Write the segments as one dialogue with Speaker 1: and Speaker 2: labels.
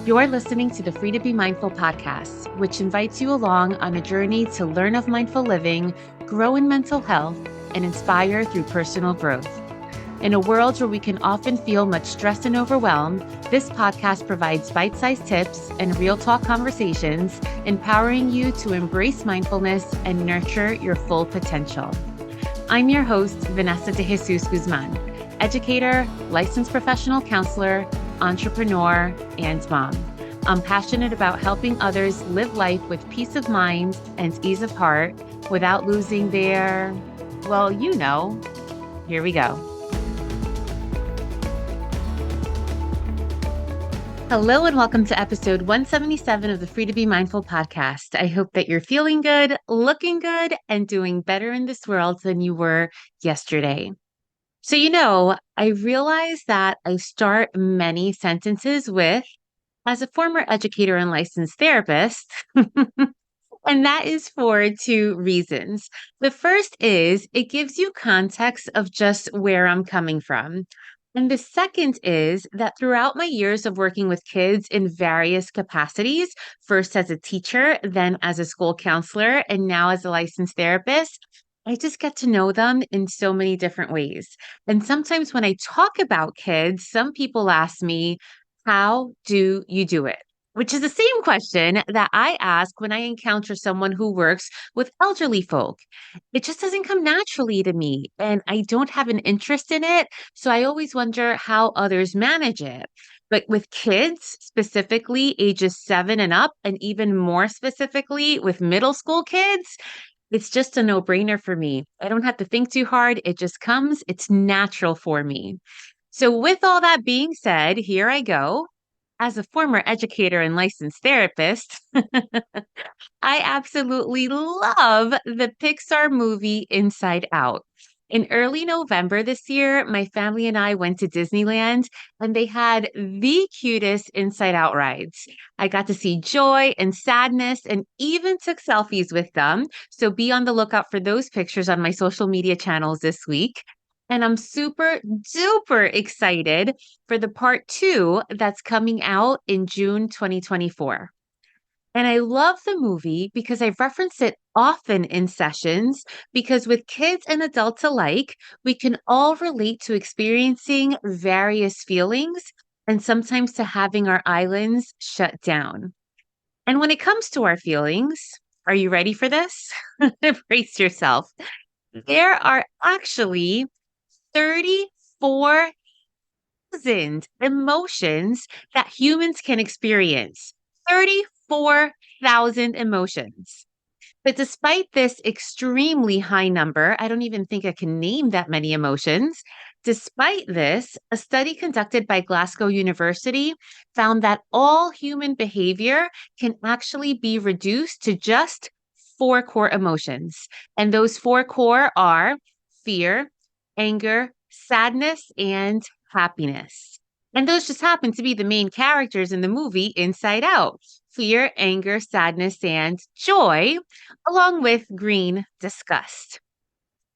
Speaker 1: You're listening to the Free to Be Mindful podcast, which invites you along on a journey to learn of mindful living, grow in mental health, and inspire through personal growth. In a world where we can often feel much stress and overwhelm, this podcast provides bite-sized tips and real talk conversations, empowering you to embrace mindfulness and nurture your full potential. I'm your host, Vanessa De Guzman, educator, licensed professional counselor, entrepreneur, and mom. I'm passionate about helping others live life with peace of mind and ease of heart without losing their, here we go. Hello and welcome to episode 177 of the Free to Be Mindful podcast. I hope that you're feeling good, looking good, and doing better in this world than you were yesterday. So, I realize that I start many sentences with, as a former educator and licensed therapist, and that is for two reasons. The first is it gives you context of just where I'm coming from. And the second is that throughout my years of working with kids in various capacities, first as a teacher, then as a school counselor, and now as a licensed therapist, I just get to know them in so many different ways. And sometimes when I talk about kids, some people ask me, how do you do it? Which is the same question that I ask when I encounter someone who works with elderly folk. It just doesn't come naturally to me, and I don't have an interest in it. So I always wonder how others manage it. But with kids, specifically ages 7 and up, and even more specifically with middle school kids, it's just a no-brainer for me. I don't have to think too hard. It just comes. It's natural for me. So with all that being said, here I go. As a former educator and licensed therapist, I absolutely love the Pixar movie Inside Out. In early November this year, my family and I went to Disneyland and they had the cutest Inside Out rides. I got to see joy and sadness and even took selfies with them. So be on the lookout for those pictures on my social media channels this week. And I'm super duper excited for the part 2 that's coming out in June 2024. And I love the movie because I reference it often in sessions because with kids and adults alike, we can all relate to experiencing various feelings and sometimes to having our islands shut down. And when it comes to our feelings, are you ready for this? Brace yourself. There are actually 34,000 emotions that humans can experience. 34,000 emotions. But despite this extremely high number, I don't even think I can name that many emotions. Despite this, a study conducted by Glasgow University found that all human behavior can actually be reduced to just 4 core emotions. And those 4 core are fear, anger, sadness, and happiness. And those just happen to be the main characters in the movie Inside Out: fear, anger, sadness, and joy, along with green, disgust.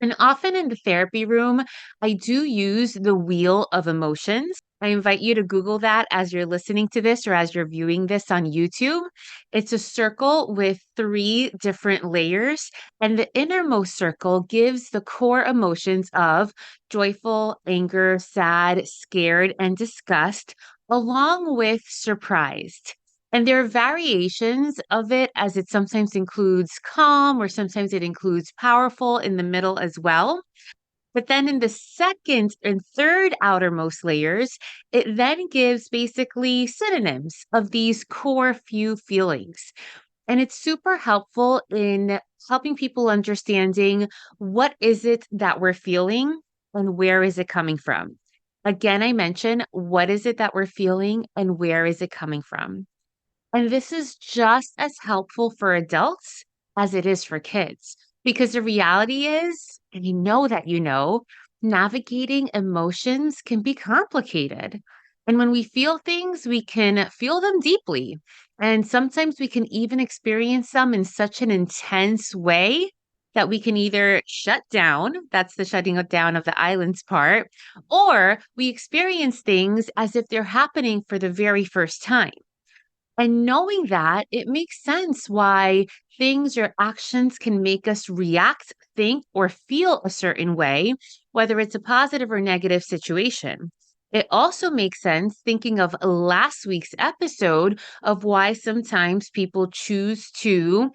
Speaker 1: And often in the therapy room, I do use the wheel of emotions. I invite you to Google that as you're listening to this or as you're viewing this on YouTube. It's a circle with 3 different layers, and the innermost circle gives the core emotions of joyful, anger, sad, scared, and disgust, along with surprised. And there are variations of it as it sometimes includes calm or sometimes it includes powerful in the middle as well. But then in the second and third outermost layers, it then gives basically synonyms of these core few feelings. And it's super helpful in helping people understanding what is it that we're feeling and where is it coming from. Again, I mentioned what is it that we're feeling and where is it coming from. And this is just as helpful for adults as it is for kids. Because the reality is, and you know that navigating emotions can be complicated. And when we feel things, we can feel them deeply. And sometimes we can even experience them in such an intense way that we can either shut down, that's the shutting down of the islands part, or we experience things as if they're happening for the very first time. And knowing that, it makes sense why things or actions can make us react, think, or feel a certain way, whether it's a positive or negative situation. It also makes sense thinking of last week's episode of why sometimes people choose to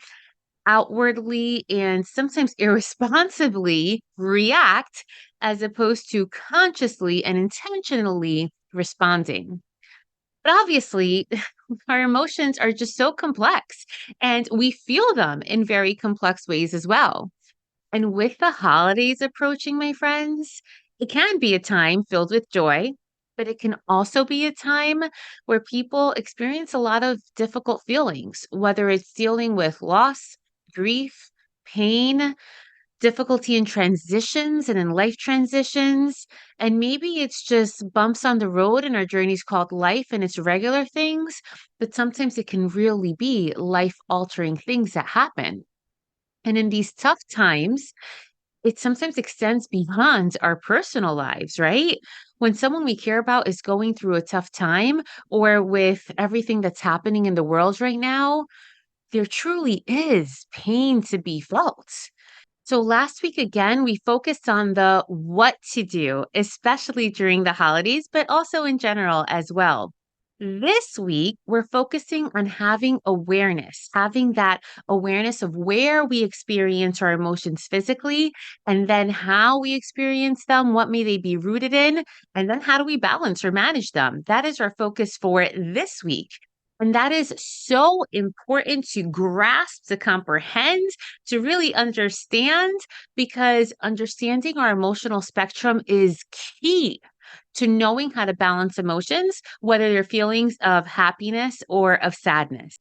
Speaker 1: outwardly and sometimes irresponsibly react as opposed to consciously and intentionally responding. But obviously, our emotions are just so complex and we feel them in very complex ways as well. And with the holidays approaching, my friends, it can be a time filled with joy, but it can also be a time where people experience a lot of difficult feelings, whether it's dealing with loss, grief, pain, difficulty in transitions and in life transitions. And maybe it's just bumps on the road in our journeys called life and it's regular things, but sometimes it can really be life altering things that happen. And in these tough times, it sometimes extends beyond our personal lives, right? When someone we care about is going through a tough time or with everything that's happening in the world right now, there truly is pain to be felt. So last week, again, we focused on the what to do, especially during the holidays, but also in general as well. This week, we're focusing on having that awareness of where we experience our emotions physically, and then how we experience them, what may they be rooted in, and then how do we balance or manage them. That is our focus for this week. And that is so important to grasp, to comprehend, to really understand, because understanding our emotional spectrum is key to knowing how to balance emotions, whether they're feelings of happiness or of sadness.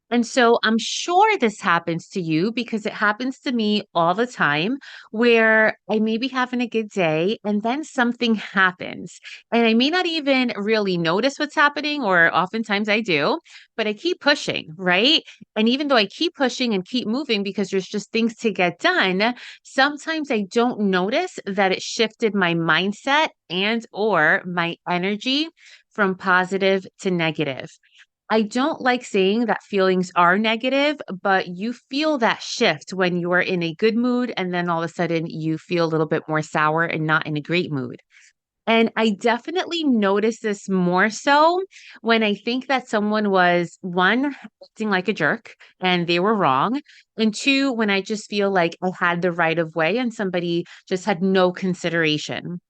Speaker 1: And so I'm sure this happens to you because it happens to me all the time where I may be having a good day and then something happens. And I may not even really notice what's happening, or oftentimes I do, but I keep pushing, right? And even though I keep pushing and keep moving because there's just things to get done, sometimes I don't notice that it shifted my mindset and or my energy from positive to negative. I don't like saying that feelings are negative, but you feel that shift when you are in a good mood and then all of a sudden you feel a little bit more sour and not in a great mood. And I definitely notice this more so when I think that someone was one, acting like a jerk and they were wrong. And two, when I just feel like I had the right of way and somebody just had no consideration.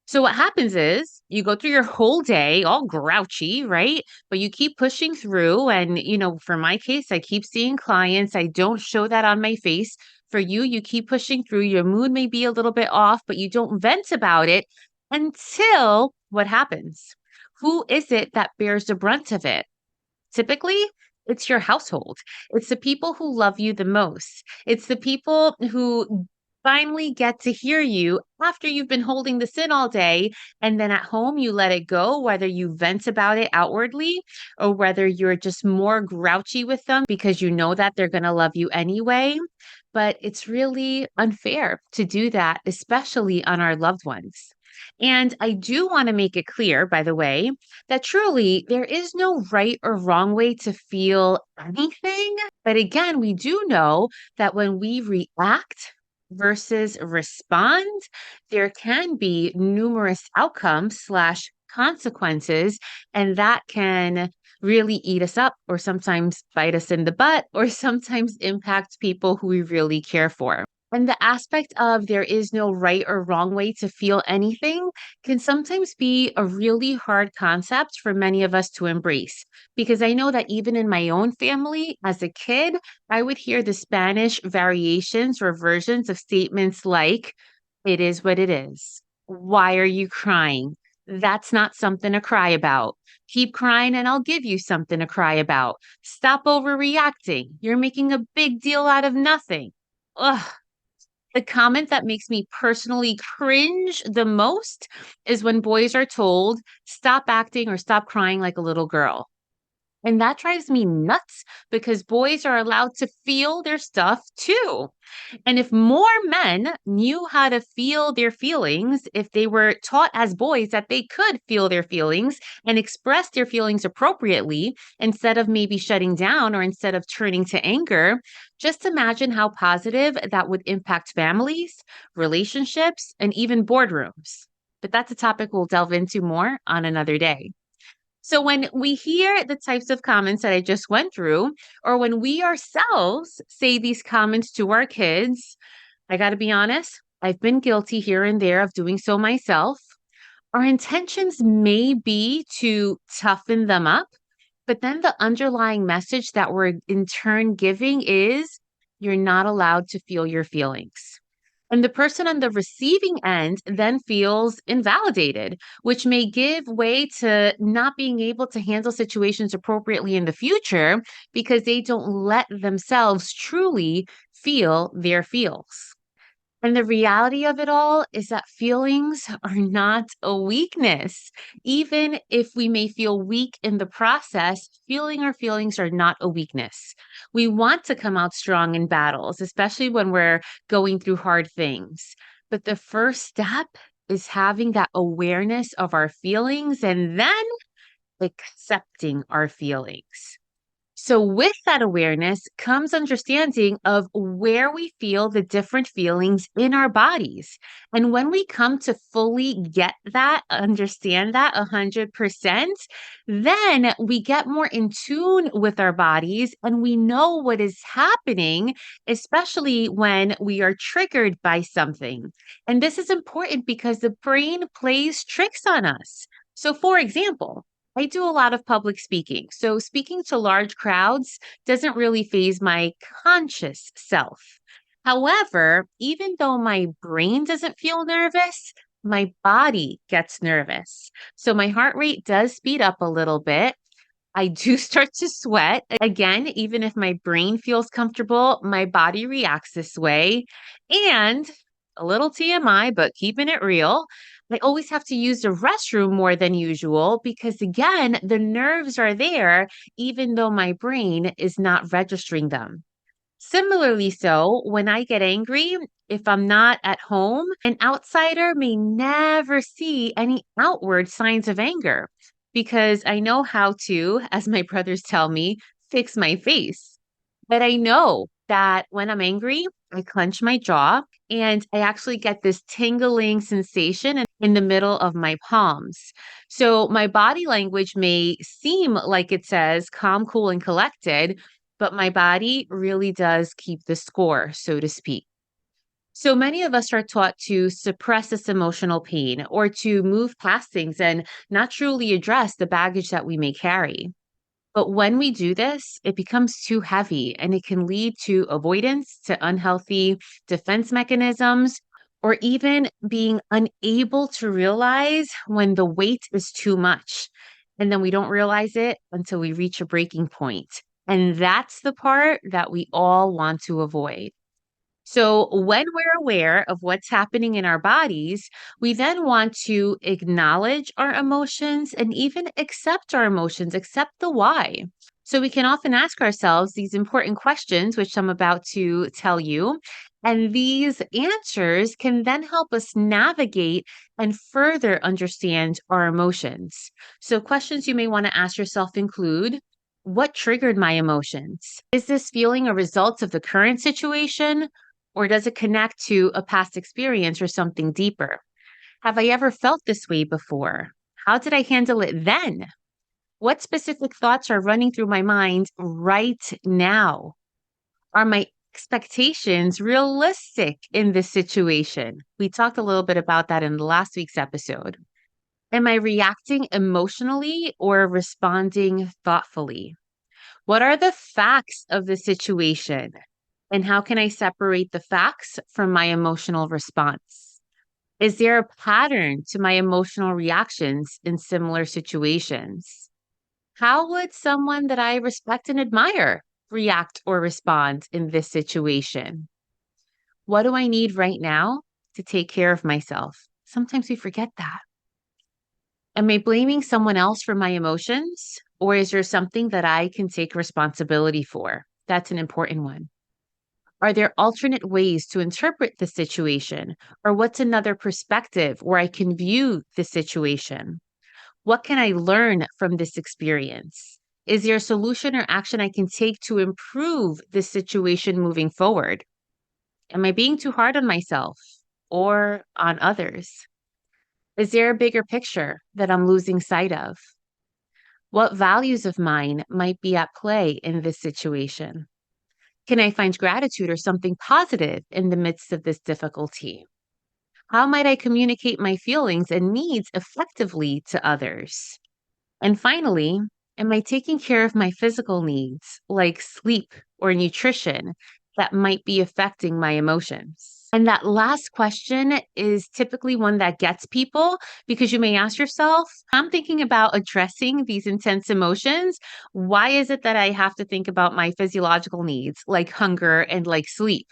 Speaker 1: So what happens is you go through your whole day all grouchy, right? But you keep pushing through. And, for my case, I keep seeing clients. I don't show that on my face. For you, you keep pushing through. Your mood may be a little bit off, but you don't vent about it until what happens? Who is it that bears the brunt of it? Typically, it's your household. It's the people who love you the most. It's the people who finally get to hear you after you've been holding this in all day. And then at home, you let it go, whether you vent about it outwardly or whether you're just more grouchy with them because you know that they're going to love you anyway. But it's really unfair to do that, especially on our loved ones. And I do want to make it clear, by the way, that truly there is no right or wrong way to feel anything. But again, we do know that when we react versus respond, there can be numerous outcomes slash consequences, and that can really eat us up or sometimes bite us in the butt or sometimes impact people who we really care for. And the aspect of there is no right or wrong way to feel anything can sometimes be a really hard concept for many of us to embrace. Because I know that even in my own family, as a kid, I would hear the Spanish variations or versions of statements like, it is what it is. Why are you crying? That's not something to cry about. Keep crying and I'll give you something to cry about. Stop overreacting. You're making a big deal out of nothing. Ugh. The comment that makes me personally cringe the most is when boys are told, stop acting or stop crying like a little girl. And that drives me nuts because boys are allowed to feel their stuff too. And if more men knew how to feel their feelings, if they were taught as boys that they could feel their feelings and express their feelings appropriately instead of maybe shutting down or instead of turning to anger, just imagine how positive that would impact families, relationships, and even boardrooms. But that's a topic we'll delve into more on another day. So when we hear the types of comments that I just went through, or when we ourselves say these comments to our kids, I got to be honest, I've been guilty here and there of doing so myself. Our intentions may be to toughen them up, but then the underlying message that we're in turn giving is you're not allowed to feel your feelings. And the person on the receiving end then feels invalidated, which may give way to not being able to handle situations appropriately in the future because they don't let themselves truly feel their feels. And the reality of it all is that feelings are not a weakness. Even if we may feel weak in the process, feeling our feelings are not a weakness. We want to come out strong in battles, especially when we're going through hard things. But the first step is having that awareness of our feelings and then accepting our feelings. So, with that awareness comes understanding of where we feel the different feelings in our bodies. And when we come to fully get that, understand that 100%, then we get more in tune with our bodies and we know what is happening, especially when we are triggered by something. And this is important because the brain plays tricks on us. So, for example, I do a lot of public speaking. So speaking to large crowds doesn't really phase my conscious self. However, even though my brain doesn't feel nervous, my body gets nervous. So my heart rate does speed up a little bit. I do start to sweat. Again, even if my brain feels comfortable, my body reacts this way. And a little TMI, but keeping it real, I always have to use the restroom more than usual because, again, the nerves are there, even though my brain is not registering them. Similarly, so when I get angry, if I'm not at home, an outsider may never see any outward signs of anger because I know how to, as my brothers tell me, fix my face. But I know that when I'm angry, I clench my jaw and I actually get this tingling sensation in the middle of my palms. So my body language may seem like it says calm, cool, and collected, but my body really does keep the score, so to speak. So many of us are taught to suppress this emotional pain or to move past things and not truly address the baggage that we may carry. But when we do this, it becomes too heavy and it can lead to avoidance, to unhealthy defense mechanisms, or even being unable to realize when the weight is too much. And then we don't realize it until we reach a breaking point. And that's the part that we all want to avoid. So, when we're aware of what's happening in our bodies, we then want to acknowledge our emotions and even accept our emotions, accept the why. So, we can often ask ourselves these important questions, which I'm about to tell you. And these answers can then help us navigate and further understand our emotions. So, questions you may want to ask yourself include: what triggered my emotions? Is this feeling a result of the current situation? Or does it connect to a past experience or something deeper? Have I ever felt this way before? How did I handle it then? What specific thoughts are running through my mind right now? Are my expectations realistic in this situation? We talked a little bit about that in last week's episode. Am I reacting emotionally or responding thoughtfully? What are the facts of the situation? And how can I separate the facts from my emotional response? Is there a pattern to my emotional reactions in similar situations? How would someone that I respect and admire react or respond in this situation? What do I need right now to take care of myself? Sometimes we forget that. Am I blaming someone else for my emotions? Or is there something that I can take responsibility for? That's an important one. Are there alternate ways to interpret the situation? Or what's another perspective where I can view the situation? What can I learn from this experience? Is there a solution or action I can take to improve the situation moving forward? Am I being too hard on myself or on others? Is there a bigger picture that I'm losing sight of? What values of mine might be at play in this situation? Can I find gratitude or something positive in the midst of this difficulty? How might I communicate my feelings and needs effectively to others? And finally, am I taking care of my physical needs like sleep or nutrition that might be affecting my emotions? And that last question is typically one that gets people because you may ask yourself, I'm thinking about addressing these intense emotions. Why is it that I have to think about my physiological needs like hunger and like sleep?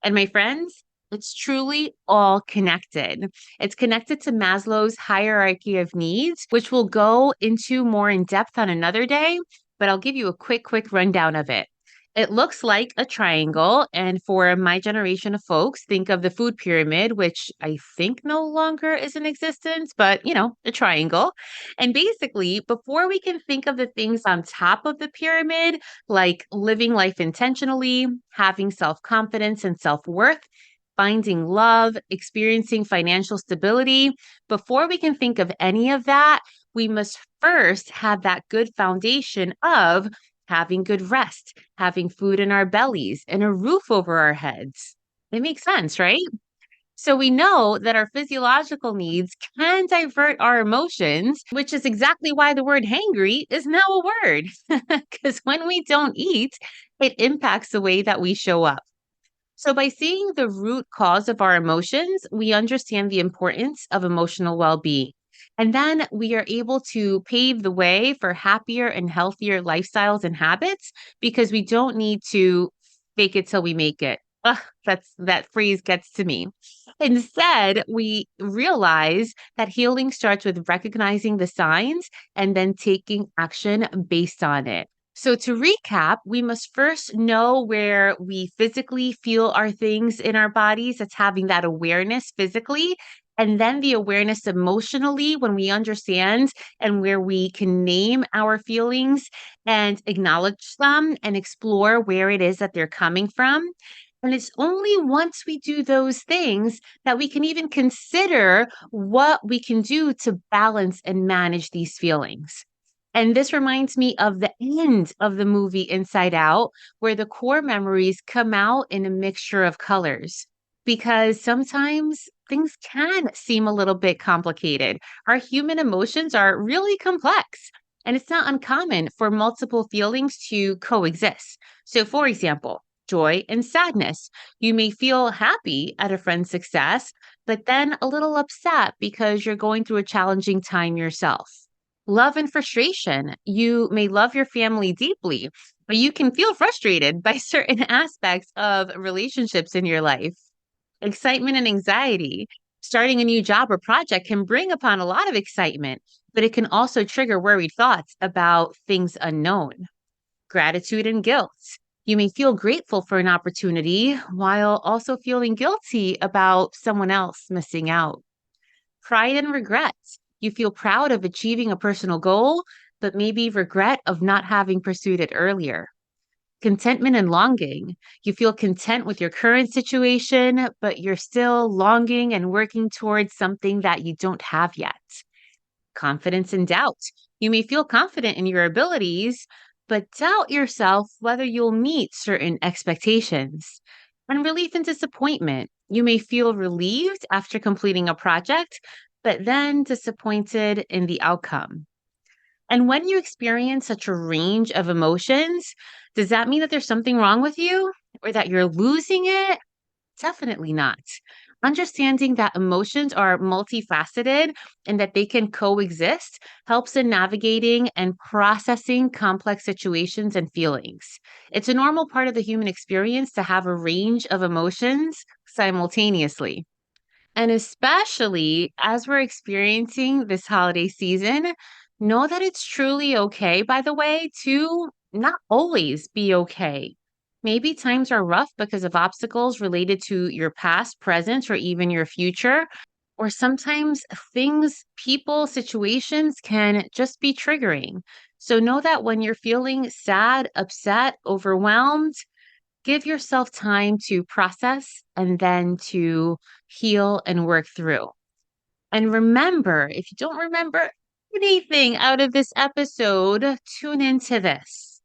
Speaker 1: And my friends, it's truly all connected. It's connected to Maslow's hierarchy of needs, which we'll go into more in depth on another day, but I'll give you a quick rundown of it. It looks like a triangle. And for my generation of folks, think of the food pyramid, which I think no longer is in existence, but a triangle. And basically, before we can think of the things on top of the pyramid, like living life intentionally, having self confidence and self worth, finding love, experiencing financial stability, before we can think of any of that, we must first have that good foundation of having good rest, having food in our bellies, and a roof over our heads. It makes sense, right? So we know that our physiological needs can divert our emotions, which is exactly why the word hangry is now a word. Because when we don't eat, it impacts the way that we show up. So, by seeing the root cause of our emotions, we understand the importance of emotional well being. And then we are able to pave the way for happier and healthier lifestyles and habits because we don't need to fake it till we make it. Ugh, that phrase gets to me. Instead, we realize that healing starts with recognizing the signs and then taking action based on it. So, to recap, we must first know where we physically feel our things in our bodies. That's having that awareness physically. And then the awareness emotionally when we understand and where we can name our feelings and acknowledge them and explore where it is that they're coming from. And it's only once we do those things that we can even consider what we can do to balance and manage these feelings. And this reminds me of the end of the movie Inside Out, where the core memories come out in a mixture of colors. Because sometimes things can seem a little bit complicated. Our human emotions are really complex, and it's not uncommon for multiple feelings to coexist. So, for example, joy and sadness. You may feel happy at a friend's success, but then a little upset because you're going through a challenging time yourself. Love and frustration. You may love your family deeply, but you can feel frustrated by certain aspects of relationships in your life. Excitement and anxiety. Starting a new job or project can bring upon a lot of excitement, but it can also trigger worried thoughts about things unknown. Gratitude and guilt. You may feel grateful for an opportunity while also feeling guilty about someone else missing out. Pride and regret. You feel proud of achieving a personal goal, but maybe regret of not having pursued it earlier. Contentment and longing. You feel content with your current situation, but you're still longing and working towards something that you don't have yet. Confidence and doubt. You may feel confident in your abilities, but doubt yourself whether you'll meet certain expectations. And relief and disappointment. You may feel relieved after completing a project, but then disappointed in the outcome. And when you experience such a range of emotions, does that mean that there's something wrong with you or that you're losing it? Definitely not. Understanding that emotions are multifaceted and that they can coexist helps in navigating and processing complex situations and feelings. It's a normal part of the human experience to have a range of emotions simultaneously. And especially as we're experiencing this holiday season, Know that it's truly okay, by the way, to not always be okay. Maybe times are rough because of obstacles related to your past, present, or even your future. Or sometimes things, people, situations can just be triggering. So know that when you're feeling sad, upset, overwhelmed, give yourself time to process and then to heal and work through. And remember, if you don't remember anything out of this episode, tune into this.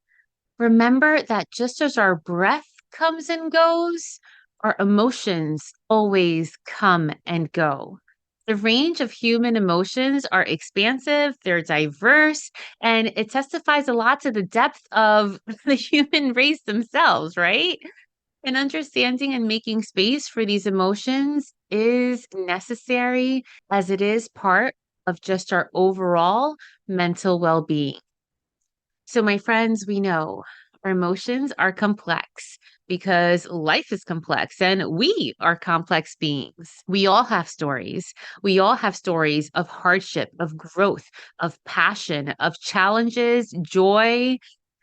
Speaker 1: Remember that just as our breath comes and goes, our emotions always come and go. The range of human emotions are expansive, they're diverse, and it testifies a lot to the depth of the human race themselves, right? And understanding and making space for these emotions is necessary as it is part of just our overall mental well being. So, my friends, we know our emotions are complex because life is complex and we are complex beings. We all have stories. We all have stories of hardship, of growth, of passion, of challenges, joy.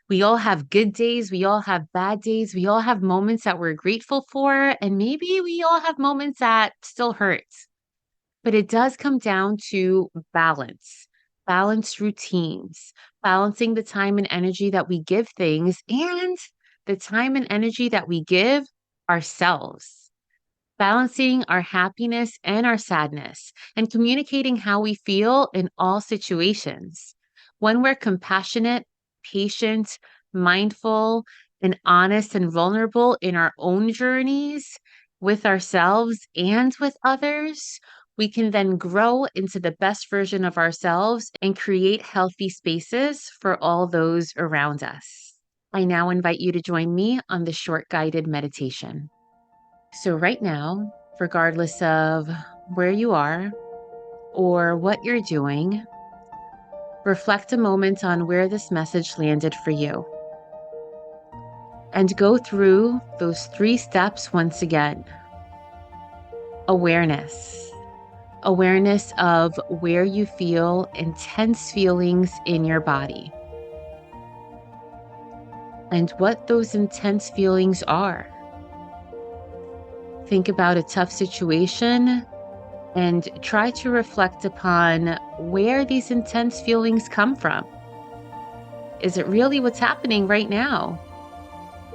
Speaker 1: We all have good days. We all have bad days. We all have moments that we're grateful for. And maybe we all have moments that still hurt. But it does come down to balance, balanced routines, balancing the time and energy that we give things and the time and energy that we give ourselves, balancing our happiness and our sadness, and communicating how we feel in all situations. When we're compassionate, patient, mindful, and honest and vulnerable in our own journeys with ourselves and with others, we can then grow into the best version of ourselves and create healthy spaces for all those around us. I now invite you to join me on the short guided meditation. So, right now, regardless of where you are or what you're doing, reflect a moment on where this message landed for you. And go through those 3 steps once again. Awareness. Awareness of where you feel intense feelings in your body and what those intense feelings are. Think about a tough situation and try to reflect upon where these intense feelings come from. Is it really what's happening right now?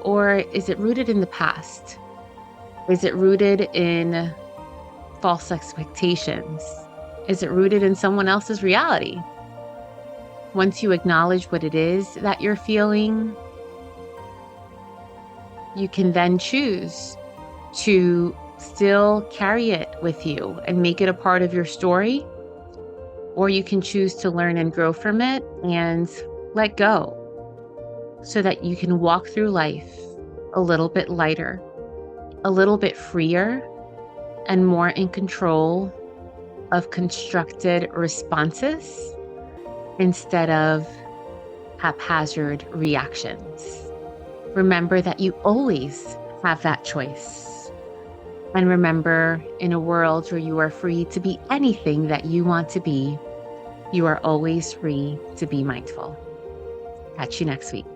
Speaker 1: Or is it rooted in the past? Is it rooted in false expectations? Is it rooted in someone else's reality? Once you acknowledge what it is that you're feeling, you can then choose to still carry it with you and make it a part of your story, or you can choose to learn and grow from it and let go so that you can walk through life a little bit lighter, a little bit freer, and more in control of constructed responses instead of haphazard reactions. Remember that you always have that choice. And remember, in a world where you are free to be anything that you want to be, you are always free to be mindful. Catch you next week.